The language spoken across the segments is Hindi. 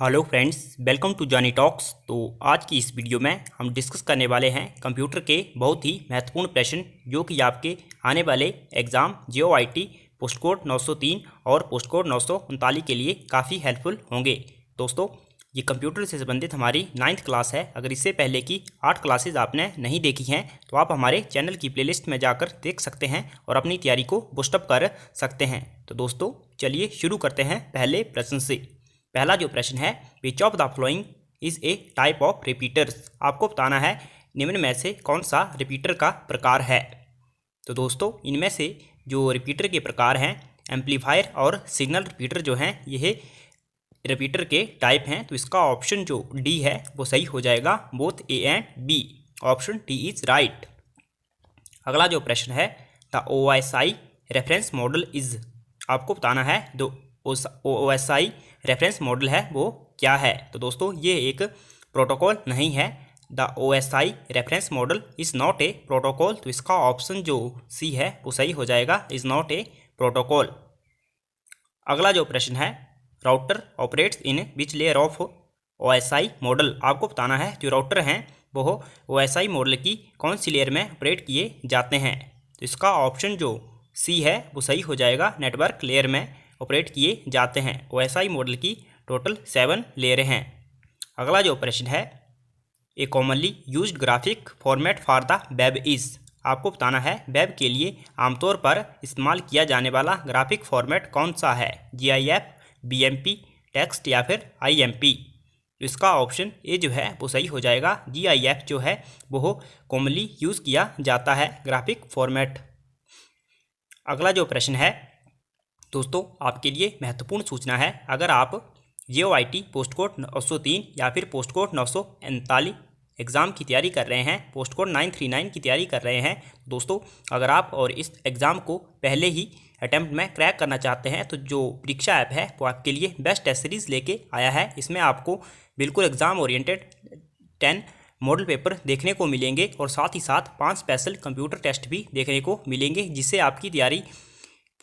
Hello friends, welcome to Johnny talks. तो आज की इस वीडियो में हम डिस्कस करने वाले हैं कंप्यूटर के बहुत ही महत्वपूर्ण प्रश्न जो कि आपके आने वाले एग्ज़ाम JOIT पोस्ट कोड 903 और पोस्ट कोड 939 के लिए काफ़ी हेल्पफुल होंगे। दोस्तों, ये कंप्यूटर से संबंधित हमारी 9th क्लास है। अगर इससे पहले की 8 क्लासेज आपने नहीं देखी हैं तो आप हमारे चैनल की प्लेलिस्ट में जाकर देख सकते हैं और अपनी तैयारी को बूस्टअप कर सकते हैं। तो दोस्तों, चलिए शुरू करते हैं पहले प्रश्न से। पहला जो प्रश्न है, which of the following is a type of repeaters. आपको बताना है निम्न में से कौन सा रिपीटर का प्रकार है। तो दोस्तों, इनमें से जो रिपीटर के प्रकार हैं, एम्पलीफायर और सिग्नल रिपीटर जो हैं, यह रिपीटर के टाइप हैं। तो इसका ऑप्शन जो डी है वो सही हो जाएगा, both A and B. Option D is right. अगला जो प्रश्न है, the OSI reference model is. आपको बताना है जो OSI रेफरेंस मॉडल है वो क्या है। तो दोस्तों, ये एक प्रोटोकॉल नहीं है। The OSI reference model is not a protocol. तो इसका ऑप्शन जो सी है वो सही हो जाएगा, इज़ नॉट ए प्रोटोकॉल। अगला जो प्रश्न है, router operates in which layer of OSI model. आपको बताना है जो राउटर हैं वो OSI मॉडल की कौन सी लेयर में ऑपरेट किए जाते हैं। तो इसका ऑप्शन जो सी है वो सही हो जाएगा, नेटवर्क लेयर में ऑपरेट किए जाते हैं। OSI मॉडल की टोटल 7 लेयरें हैं। अगला जो प्रश्न है, a commonly used graphic format for the web is. आपको बताना है वेब के लिए आमतौर पर इस्तेमाल किया जाने वाला ग्राफिक फॉर्मेट कौन सा है, GIF, BMP, टेक्स्ट या फिर IMP। तो इसका ऑप्शन ए जो है वो सही हो जाएगा, GIF जो है वो कॉमनली यूज़ किया जाता है ग्राफिक फॉर्मेट। अगला जो प्रश्न है दोस्तों, आपके लिए महत्वपूर्ण सूचना है। अगर आप JOIT पोस्ट कोड 903 या फिर पोस्ट कोड 939 एग्ज़ाम की तैयारी कर रहे हैं, पोस्ट कोड 939 की तैयारी कर रहे हैं, दोस्तों अगर आप और इस एग्ज़ाम को पहले ही अटैम्प्ट में क्रैक करना चाहते हैं तो जो परीक्षा ऐप है वो आपके लिए बेस्ट टेस्ट सीरीज़ लेके आया है। इसमें आपको बिल्कुल एग्ज़ाम ओरिएंटेड 10 मॉडल पेपर देखने को मिलेंगे और साथ ही साथ 5 स्पेशल कंप्यूटर टेस्ट भी देखने को मिलेंगे, जिससे आपकी तैयारी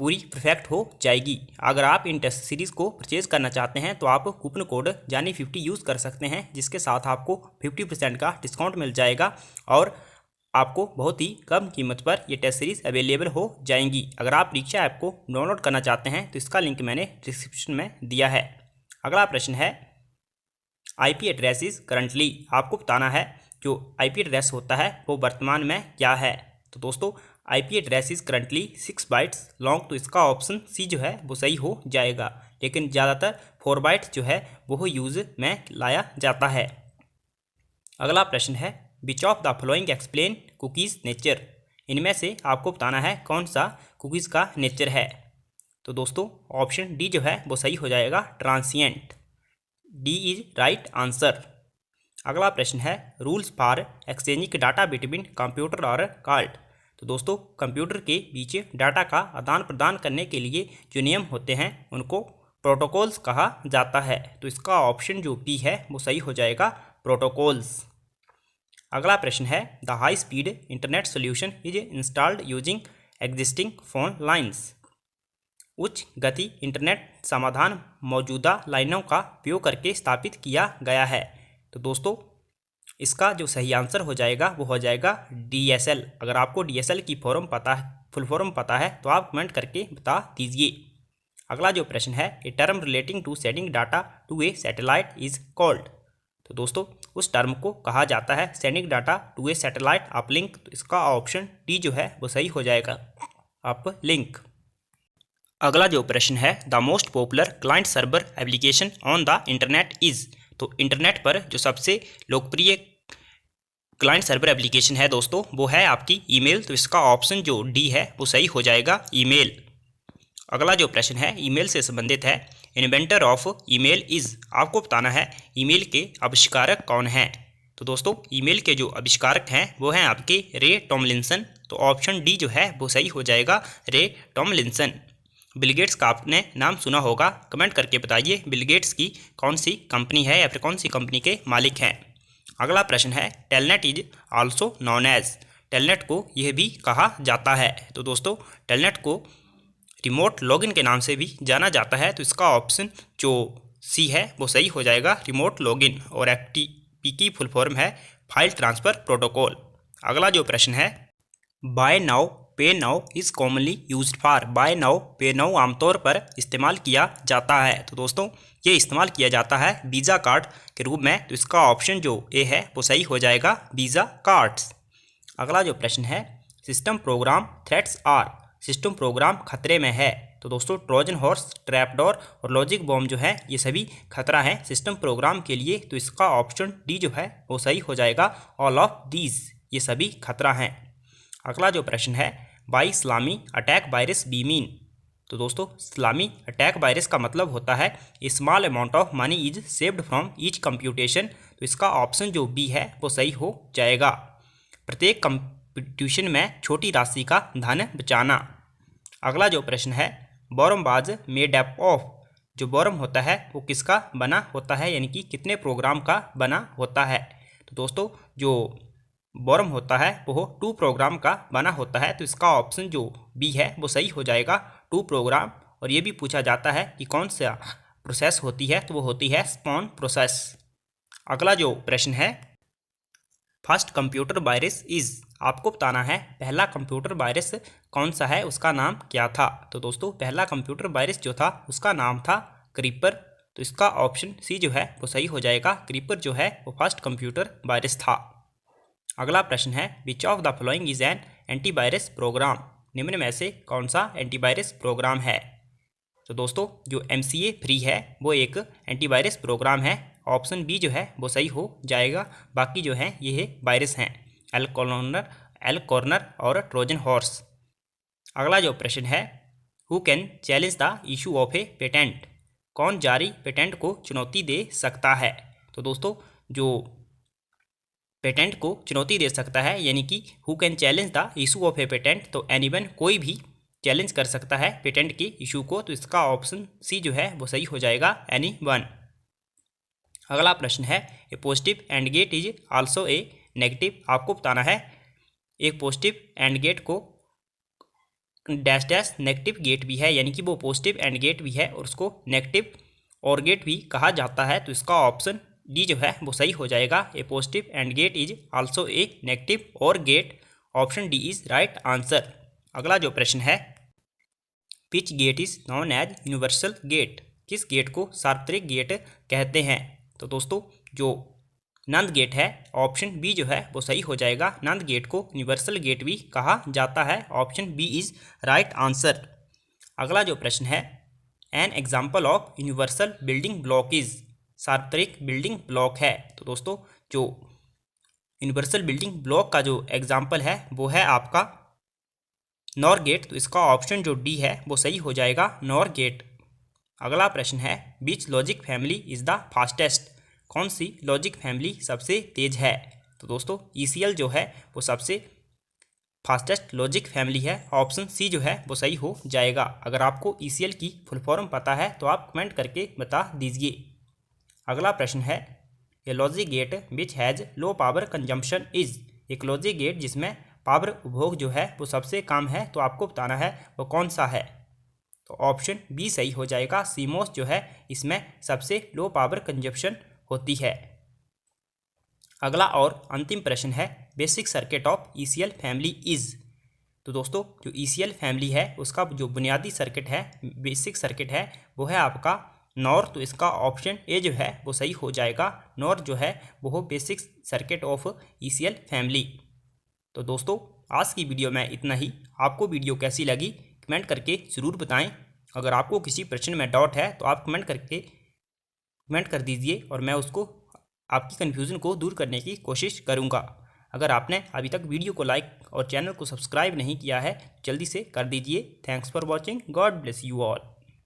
पूरी परफेक्ट हो जाएगी। अगर आप इन टेस्ट सीरीज़ को परचेज़ करना चाहते हैं तो आप कूपन कोड जानी 50 यूज़ कर सकते हैं, जिसके साथ आपको 50% का डिस्काउंट मिल जाएगा और आपको बहुत ही कम कीमत पर ये टेस्ट सीरीज़ अवेलेबल हो जाएंगी। अगर आप परीक्षा ऐप को डाउनलोड करना चाहते हैं तो इसका लिंक मैंने डिस्क्रिप्शन में दिया है। अगला प्रश्न है, IP एड्रेस इज़ करंटली। आपको बताना है जो IP एड्रेस होता है वो वर्तमान में क्या है। तो दोस्तों, IP address is currently 6 bytes long. तो इसका ऑप्शन सी जो है वो सही हो जाएगा, लेकिन ज़्यादातर 4 बाइट्स जो है वो यूज़ में लाया जाता है। अगला प्रश्न है, which of the following explain cookies nature. इनमें से आपको बताना है कौन सा कुकीज़ का नेचर है। तो दोस्तों, ऑप्शन डी जो है वो सही हो जाएगा, transient. D is right answer. अगला प्रश्न है, rules for exchanging data between computer और कार्ड। तो दोस्तों, कंप्यूटर के बीच डाटा का आदान प्रदान करने के लिए जो नियम होते हैं उनको प्रोटोकॉल्स कहा जाता है। तो इसका ऑप्शन जो बी है वो सही हो जाएगा, प्रोटोकॉल्स। अगला प्रश्न है, the high speed internet solution is installed using existing phone lines. उच्च गति इंटरनेट समाधान मौजूदा लाइनों का उपयोग करके स्थापित किया गया है। तो दोस्तों, इसका जो सही आंसर हो जाएगा वो हो जाएगा DSL। अगर आपको DSL की फुल फॉर्म पता है तो आप कमेंट करके बता दीजिए। अगला जो प्रश्न है, a term relating to sending data to a satellite is called. तो दोस्तों, उस टर्म को कहा जाता है sending data to a satellite uplink. तो इसका ऑप्शन डी जो है वो सही हो जाएगा, अपलिंक। अगला जो प्रश्न है, the most popular client server application on the internet is. तो इंटरनेट पर जो सबसे लोकप्रिय क्लाइंट सर्वर एप्लीकेशन है दोस्तों वो है आपकी ईमेल। तो इसका ऑप्शन जो डी है वो सही हो जाएगा, ईमेल। अगला जो प्रश्न है ईमेल से संबंधित है, इन्वेंटर ऑफ ईमेल इज। आपको बताना है ईमेल के आविष्कारक कौन हैं। तो दोस्तों, ईमेल के जो आविष्कारक हैं वो हैं आपके रे टॉमलिंसन। तो ऑप्शन डी जो है वो सही हो जाएगा, रे टॉमलिंसन। बिल गेट्स का आपने नाम सुना होगा, कमेंट करके बताइए बिल गेट्स की कौन सी कंपनी है या फिर कौन सी कंपनी के मालिक हैं। अगला प्रश्न है, telnet is also known as. Telnet को यह भी कहा जाता है। तो दोस्तों, टेलनेट को रिमोट लॉगिन के नाम से भी जाना जाता है। तो इसका ऑप्शन जो सी है वो सही हो जाएगा रिमोट लॉगिन, और एफटीपी की फुल फॉर्म है फाइल ट्रांसफ़र प्रोटोकॉल। अगला जो प्रश्न है, buy now pay now is commonly used for. Buy now pay now आमतौर पर इस्तेमाल किया जाता है। तो दोस्तों ये इस्तेमाल किया जाता है वीज़ा कार्ड के रूप में, तो इसका ऑप्शन जो ए है वो सही हो जाएगा वीज़ा कार्ड्स। अगला जो प्रश्न है, system program threats are. System program खतरे में है। तो दोस्तों ट्रोजन हॉर्स, ट्रैपडोर और लॉजिक बॉम्ब जो है ये सभी खतरा है सिस्टम प्रोग्राम के लिए, तो इसका ऑप्शन डी जो है वो सही हो जाएगा ऑल ऑफ दीज, ये सभी खतरा हैं। अगला जो प्रश्न है, by salami attack virus be mean. तो दोस्तों इस्लामी अटैक वायरस का मतलब होता है small amount of money is saved from each computation, तो इसका ऑप्शन जो बी है वो सही हो जाएगा प्रत्येक कंप्यूटेशन में छोटी राशि का धन बचाना। अगला जो प्रश्न है, बोरमबाज मेड अप ऑफ। जो बोरम होता है वो किसका बना होता है, यानी कि कितने प्रोग्राम का बना होता है। तो दोस्तों जो बोरम होता है वो 2 प्रोग्राम का बना होता है, तो इसका ऑप्शन जो बी है वो सही हो जाएगा 2 प्रोग्राम। और ये भी पूछा जाता है कि कौन सा प्रोसेस होती है, तो वो होती है स्पॉन प्रोसेस। अगला जो प्रश्न है, फर्स्ट कंप्यूटर वायरस इज़। आपको बताना है पहला कंप्यूटर वायरस कौन सा है, उसका नाम क्या था। तो दोस्तों पहला कंप्यूटर वायरस जो था उसका नाम था क्रीपर, तो इसका ऑप्शन सी जो है वो सही हो जाएगा क्रीपर जो है वो फर्स्ट कंप्यूटर वायरस था। अगला प्रश्न है, which of the following is an antivirus program. निम्न में से कौन सा एंटीवायरस प्रोग्राम है। तो दोस्तों जो MCA फ्री है वो एक एंटीवायरस प्रोग्राम है, ऑप्शन बी जो है वो सही हो जाएगा। बाकी जो है ये वायरस हैं एल कॉर्नर और ट्रोजन हॉर्स। अगला जो प्रश्न है, who can challenge the issue of A patent. कौन जारी पेटेंट को चुनौती दे सकता है। तो दोस्तों जो पेटेंट को चुनौती दे सकता है यानी कि who can challenge the issue of A patent, तो एनीवन कोई भी चैलेंज कर सकता है पेटेंट के इशू को, तो इसका ऑप्शन सी जो है वो सही हो जाएगा एनीवन। अगला प्रश्न है, a positive AND gate is also a negative. आपको बताना है एक पॉजिटिव एंड गेट को डैश डैश नेगेटिव गेट भी है, यानी कि वो पॉजिटिव एंड गेट भी है और उसको नेगेटिव और गेट भी कहा जाता है, तो इसका ऑप्शन डी जो है वो सही हो जाएगा a positive AND gate is also a negative OR gate, option D is right answer. अगला जो प्रश्न है, which gate is known as universal gate. किस गेट को सार्वत्रिक गेट कहते हैं। तो दोस्तों जो नंद गेट है, ऑप्शन बी जो है वो सही हो जाएगा नंद गेट को यूनिवर्सल गेट भी कहा जाता है, option B is right answer. अगला जो प्रश्न है, an example of universal building block is. सार्वत्रिक बिल्डिंग ब्लॉक है। तो दोस्तों जो यूनिवर्सल बिल्डिंग ब्लॉक का जो एग्जाम्पल है वो है आपका नॉर गेट, तो इसका ऑप्शन जो डी है वो सही हो जाएगा नॉर गेट। अगला प्रश्न है, which logic family is the fastest. कौन सी लॉजिक फैमिली सबसे तेज है। तो दोस्तों ECL जो है वो सबसे फास्टेस्ट लॉजिक फैमिली है, ऑप्शन सी जो है वो सही हो जाएगा। अगर आपको ECL की फुल फॉर्म पता है तो आप कमेंट करके बता दीजिए। अगला प्रश्न है, a logic gate which has low power consumption is. एक लॉजिक गेट जिसमें पावर उपभोग जो है वो सबसे कम है, तो आपको बताना है वो कौन सा है। तो ऑप्शन बी सही हो जाएगा CMOS जो है इसमें सबसे लो पावर कंजप्शन होती है। अगला और अंतिम प्रश्न है, basic circuit of ECL family is. तो दोस्तों जो ECL फैमिली है उसका जो बुनियादी सर्किट है, बेसिक सर्किट है, वो है आपका नॉर, तो इसका ऑप्शन ए जो है वो सही हो जाएगा नॉर जो है वो basic circuit of ECL family. तो दोस्तों आज की वीडियो में इतना ही। आपको वीडियो कैसी लगी कमेंट करके ज़रूर बताएं। अगर आपको किसी प्रश्न में डाउट है तो आप कमेंट कर दीजिए और मैं उसको आपकी कन्फ्यूज़न को दूर करने की कोशिश करूंगा। अगर आपने अभी तक वीडियो को लाइक और चैनल को सब्सक्राइब नहीं किया है जल्दी से कर दीजिए। Thanks for watching. God bless you all.